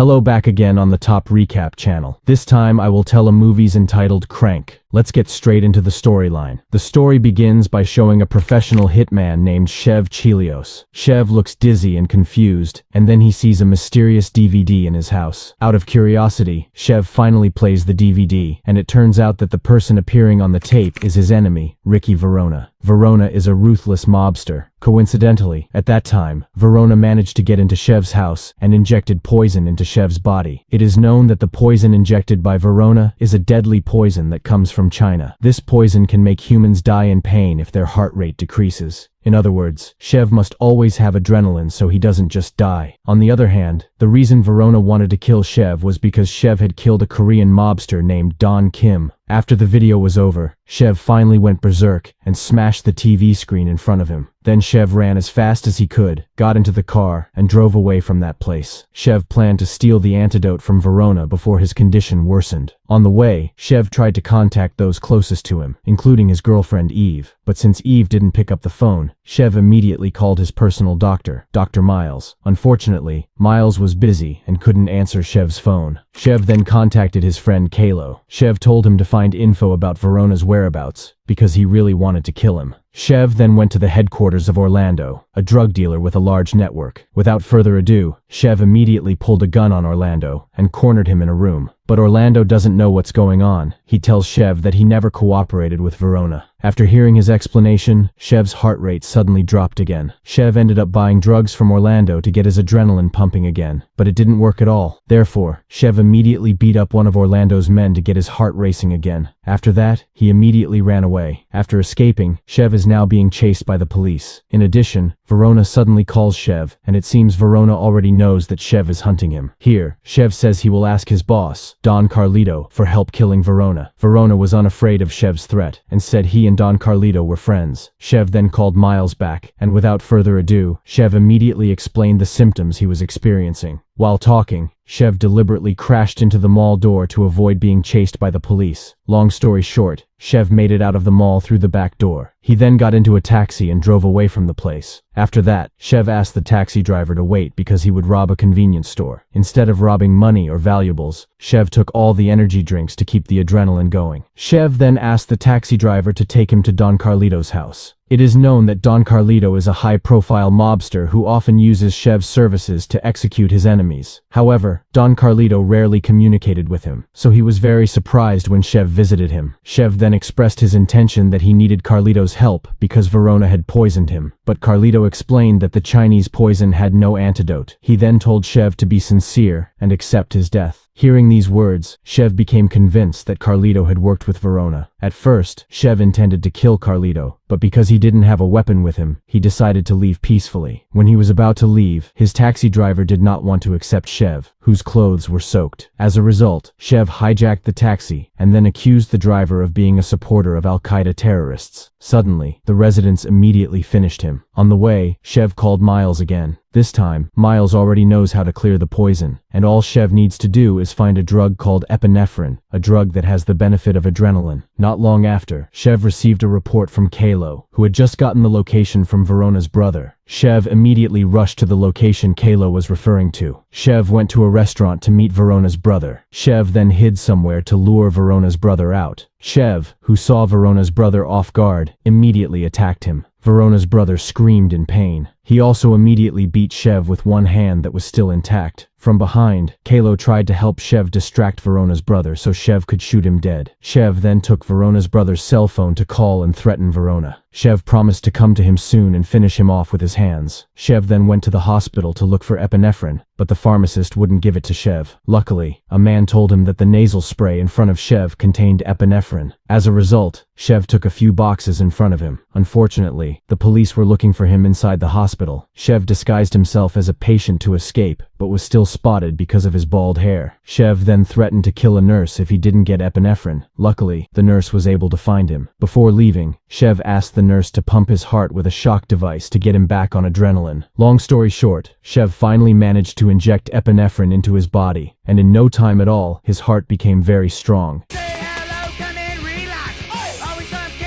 Hello, back again on the Top Recap channel. This time I will tell a movie's entitled Crank. Let's get straight into the storyline. The story begins by showing a professional hitman named Chev Chelios. Chev looks dizzy and confused, and then he sees a mysterious DVD in his house. Out of curiosity, Chev finally plays the DVD, and it turns out that the person appearing on the tape is his enemy, Ricky Verona. Verona is a ruthless mobster. Coincidentally, at that time, Verona managed to get into Chev's house and injected poison into Chev's body. It is known that the poison injected by Verona is a deadly poison that comes from China. This poison can make humans die in pain if their heart rate decreases. In other words, Chev must always have adrenaline so he doesn't just die. On the other hand, the reason Verona wanted to kill Chev was because Chev had killed a Korean mobster named Don Kim. After the video was over, Chev finally went berserk and smashed the TV screen in front of him. Then Chev ran as fast as he could, got into the car, and drove away from that place. Chev planned to steal the antidote from Verona before his condition worsened. On the way, Chev tried to contact those closest to him, including his girlfriend Eve. But since Eve didn't pick up the phone, Chev immediately called his personal doctor, Dr. Miles. Unfortunately, Miles was busy and couldn't answer Chev's phone. Chev then contacted his friend Kalo. Chev told him to find info about Verona's whereabouts, because he really wanted to kill him. Chev then went to the headquarters of Orlando, a drug dealer with a large network. Without further ado, Chev immediately pulled a gun on Orlando and cornered him in a room. But Orlando doesn't know what's going on. He tells Chev that he never cooperated with Verona. After hearing his explanation, Chev's heart rate suddenly dropped again. Chev ended up buying drugs from Orlando to get his adrenaline pumping again, but it didn't work at all. Therefore, Chev immediately beat up one of Orlando's men to get his heart racing again. After that, he immediately ran away. After escaping, Chev is now being chased by the police. In addition, Verona suddenly calls Chev, and it seems Verona already knows that Chev is hunting him. Here, Chev says he will ask his boss, Don Carlito, for help killing Verona. Verona was unafraid of Chev's threat, and said he and Don Carlito were friends. Chev then called Miles back, and without further ado, Chev immediately explained the symptoms he was experiencing. While talking, Chev deliberately crashed into the mall door to avoid being chased by the police. Long story short, Chev made it out of the mall through the back door. He then got into a taxi and drove away from the place. After that, Chev asked the taxi driver to wait because he would rob a convenience store. Instead of robbing money or valuables, Chev took all the energy drinks to keep the adrenaline going. Chev then asked the taxi driver to take him to Don Carlito's house. It is known that Don Carlito is a high-profile mobster who often uses Chev's services to execute his enemies. However, Don Carlito rarely communicated with him, so he was very surprised when Chev visited him. Chev then expressed his intention that he needed Carlito's help because Verona had poisoned him, but Carlito explained that the Chinese poison had no antidote. He then told Chev to be sincere and accept his death. Hearing these words, Chev became convinced that Carlito had worked with Verona. At first, Chev intended to kill Carlito, but because he didn't have a weapon with him, he decided to leave peacefully. When he was about to leave, his taxi driver did not want to accept Chev, whose clothes were soaked. As a result, Chev hijacked the taxi and then accused the driver of being a supporter of Al-Qaeda terrorists. Suddenly, the residents immediately finished him. On the way, Chev called Miles again. This time, Miles already knows how to clear the poison, and all Chev needs to do is find a drug called epinephrine, a drug that has the benefit of adrenaline. Not long after, Chev received a report from Kalo, who had just gotten the location from Verona's brother. Chev immediately rushed to the location Kalo was referring to. Chev went to a restaurant to meet Verona's brother. Chev then hid somewhere to lure Verona's brother out. Chev, who saw Verona's brother off guard, immediately attacked him. Verona's brother screamed in pain. He also immediately beat Chev with one hand that was still intact. From behind, Kalo tried to help Chev distract Verona's brother so Chev could shoot him dead. Chev then took Verona's brother's cell phone to call and threaten Verona. Chev promised to come to him soon and finish him off with his hands. Chev then went to the hospital to look for epinephrine, but the pharmacist wouldn't give it to Chev. Luckily, a man told him that the nasal spray in front of Chev contained epinephrine. As a result, Chev took a few boxes in front of him. Unfortunately, the police were looking for him inside the hospital. Chev disguised himself as a patient to escape, but was still spotted because of his bald hair. Chev then threatened to kill a nurse if he didn't get epinephrine. Luckily, the nurse was able to find him. Before leaving, Chev asked the nurse to pump his heart with a shock device to get him back on adrenaline. Long story short, Chev finally managed to inject epinephrine into his body, and in no time at all, his heart became very strong.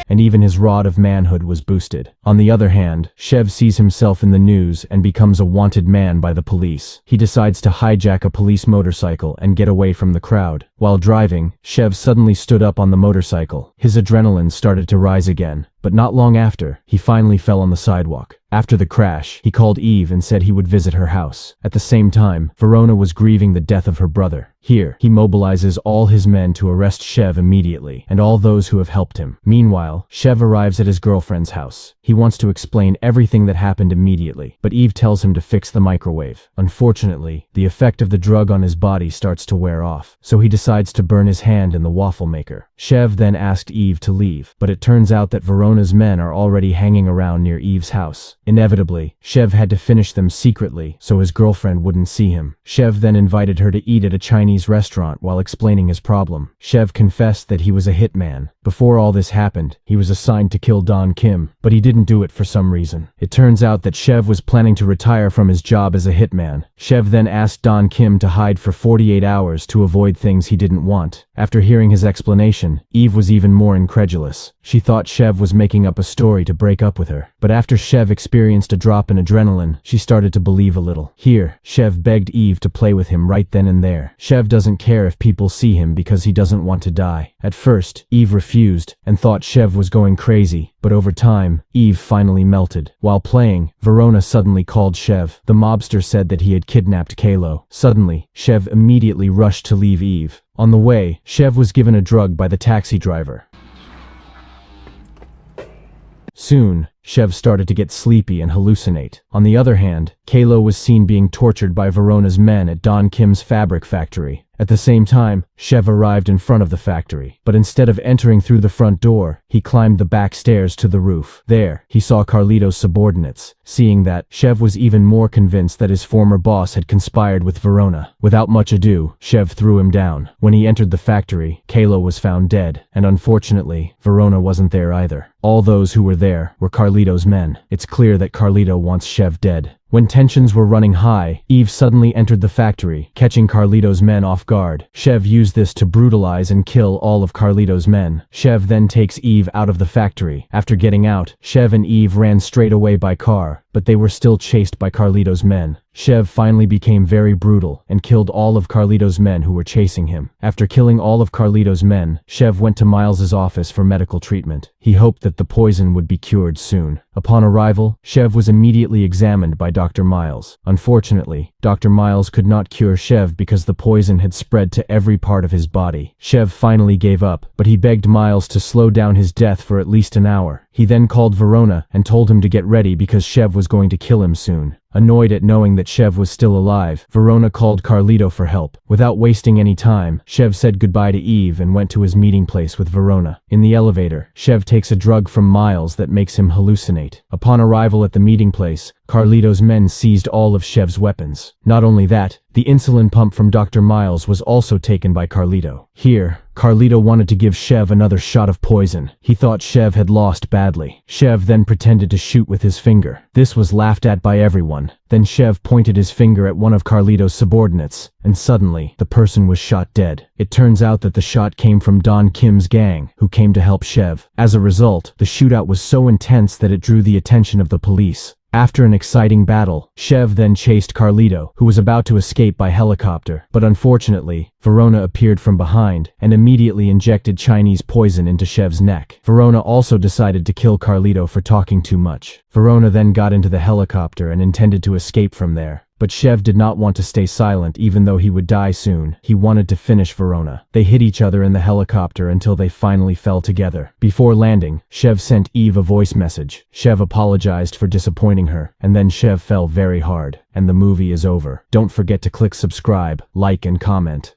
and even his rod of manhood was boosted. On the other hand, Shev sees himself in the news and becomes a wanted man by the police. He decides to hijack a police motorcycle and get away from the crowd. While driving, Shev suddenly stood up on the motorcycle. His adrenaline started to rise again, but not long after, he finally fell on the sidewalk. After the crash, he called Eve and said he would visit her house. At the same time, Verona was grieving the death of her brother. Here, he mobilizes all his men to arrest Shev immediately, and all those who have helped him. Meanwhile, Shev arrives at his girlfriend's house. He wants to explain everything that happened immediately, but Eve tells him to fix the microwave. Unfortunately, the effect of the drug on his body starts to wear off, so he decides to burn his hand in the waffle maker. Shev then asked Eve to leave, but it turns out that Verona's men are already hanging around near Eve's house. Inevitably, Shev had to finish them secretly so his girlfriend wouldn't see him. Shev then invited her to eat at a Chinese restaurant while explaining his problem. Shev confessed that he was a hitman. Before all this happened, he was assigned to kill Don Kim, but he didn't do it for some reason. It turns out that Shev was planning to retire from his job as a hitman. Shev then asked Don Kim to hide for 48 hours to avoid things he didn't want. After hearing his explanation, Eve was even more incredulous. She thought Shev was making up a story to break up with her. But after Shev experienced a drop in adrenaline, she started to believe a little. Here, Shev begged Eve to play with him right then and there. Shev doesn't care if people see him because he doesn't want to die. At first, Eve refused and thought Shev was going crazy, but over time, Eve finally melted. While playing, Verona suddenly called Shev. The mobster said that he had kidnapped Kalo. Suddenly, Shev immediately rushed to leave Eve. On the way, Shev was given a drug by the taxi driver. Soon, Shev started to get sleepy and hallucinate. On the other hand, Kalo was seen being tortured by Verona's men at Don Kim's fabric factory. At the same time, Shev arrived in front of the factory, but instead of entering through the front door, he climbed the back stairs to the roof. There, he saw Carlito's subordinates. Seeing that, Shev was even more convinced that his former boss had conspired with Verona. Without much ado, Shev threw him down. When he entered the factory, Kalo was found dead, and unfortunately, Verona wasn't there either. All those who were there were Carlito's men. It's clear that Carlito wants Shev dead. When tensions were running high, Eve suddenly entered the factory, catching Carlito's men off guard. Shev used this to brutalize and kill all of Carlito's men. Shev then takes Eve out of the factory. After getting out, Shev and Eve ran straight away by car, but they were still chased by Carlito's men. Shev finally became very brutal and killed all of Carlito's men who were chasing him. After killing all of Carlito's men, Shev went to Miles's office for medical treatment. He hoped that the poison would be cured soon. Upon arrival, Shev was immediately examined by Dr. Miles. Unfortunately, Dr. Miles could not cure Shev because the poison had spread to every part of his body. Shev finally gave up, but he begged Miles to slow down his death for at least an hour. He then called Verona and told him to get ready because Shev was going to kill him soon. Annoyed at knowing that Shev was still alive, Verona called Carlito for help. Without wasting any time, Shev said goodbye to Eve and went to his meeting place with Verona. In the elevator, Shev takes a drug from Miles that makes him hallucinate. Upon arrival at the meeting place, Carlito's men seized all of Shev's weapons. Not only that, the insulin pump from Dr. Miles was also taken by Carlito. Here, Carlito wanted to give Shev another shot of poison. He thought Shev had lost badly. Shev then pretended to shoot with his finger. This was laughed at by everyone. Then Shev pointed his finger at one of Carlito's subordinates, and suddenly, the person was shot dead. It turns out that the shot came from Don Kim's gang, who came to help Shev. As a result, the shootout was so intense that it drew the attention of the police. After an exciting battle, Shev then chased Carlito, who was about to escape by helicopter. But unfortunately, Verona appeared from behind and immediately injected Chinese poison into Shev's neck. Verona also decided to kill Carlito for talking too much. Verona then got into the helicopter and intended to escape from there. But Shev did not want to stay silent even though he would die soon. He wanted to finish Verona. They hit each other in the helicopter until they finally fell together. Before landing, Shev sent Eve a voice message. Shev apologized for disappointing her, and then Shev fell very hard. And the movie is over. Don't forget to click subscribe, like and comment.